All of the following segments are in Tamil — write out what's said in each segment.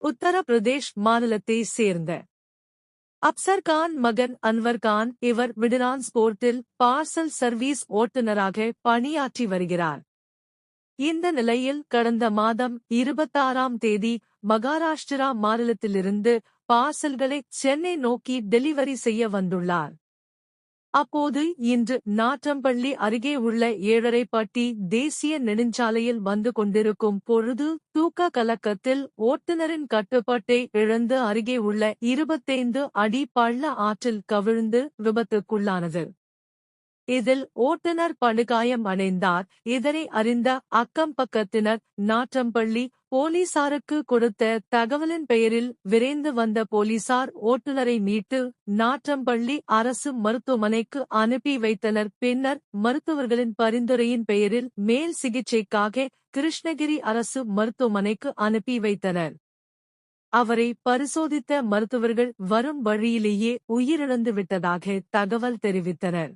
உத்தரப்பிரதேஷ் மாநிலத்தை சேர்ந்த அப்சர் கான் மகன் அன்வர் கான் இவர் விடிரான்ஸ்போர்ட்டில் பார்சல் சர்வீஸ் ஓட்டுநராக பணியாற்றி வருகிறார். இந்த நிலையில் கடந்த மாதம் 26ஆம் தேதி மகாராஷ்டிரா மாநிலத்திலிருந்து பார்சல்களை சென்னை நோக்கி டெலிவரி செய்ய வந்துள்ளார். அப்போது இன்று நாற்றம்பள்ளி அருகே உள்ள ஏழரைப்பட்டி தேசிய நெடுஞ்சாலையில் வந்து கொண்டிருக்கும் பொழுது தூக்க கலக்கத்தில் ஓட்டுநரின் கட்டுப்பாட்டை இழந்து அருகே உள்ள 25 அடி பள்ள ஆற்றில் கவிழ்ந்து விபத்துக்குள்ளானது. இதில் ஓட்டுநர் படுகாயம் அடைந்தார். இதனை அறிந்த அக்கம் பக்கத்தினர் நாற்றம்பள்ளி போலீசாருக்கு கொடுத்த தகவலின் பெயரில் விரைந்து வந்த போலீசார் ஓட்டுநரை மீட்டு நாற்றம்பள்ளி அரசு மருத்துவமனைக்கு அனுப்பி வைத்தனர். பின்னர் மருத்துவர்களின் பரிந்துரையின் பெயரில் மேல் சிகிச்சைக்காக கிருஷ்ணகிரி அரசு மருத்துவமனைக்கு அனுப்பி வைத்தனர். அவரை பரிசோதித்த மருத்துவர்கள் வரும் வழியிலேயே உயிரிழந்து விட்டதாக தகவல் தெரிவித்தனர்.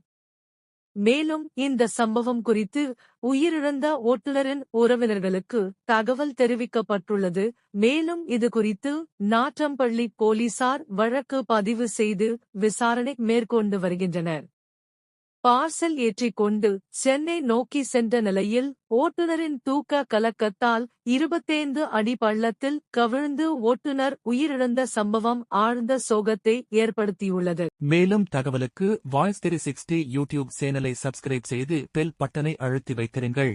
மேலும் இந்த சம்பவம் குறித்து உயிரிழந்த ஓட்டுநரின் உறவினர்களுக்கு தகவல் தெரிவிக்கப்பட்டுள்ளது. மேலும் இது குறித்து நாற்றம்பள்ளி போலீசார் வழக்கு பதிவு செய்து விசாரணை மேற்கொண்டு வருகின்றனர். பார்சல் ஏற்றிக்கொண்டு சென்னை நோக்கி சென்ற நிலையில் ஓட்டுநரின் தூக்க கலக்கத்தால் 25 அடி பள்ளத்தில் கவிழ்ந்து ஓட்டுநர் உயிரிழந்த சம்பவம் ஆழ்ந்த சோகத்தை ஏற்படுத்தியுள்ளது. மேலும் தகவலுக்கு வாய்ஸ் 360 யூடியூப் சேனலை சப்ஸ்கிரைப் செய்து பெல் பட்டனை அழுத்தி வைத்திருங்கள்.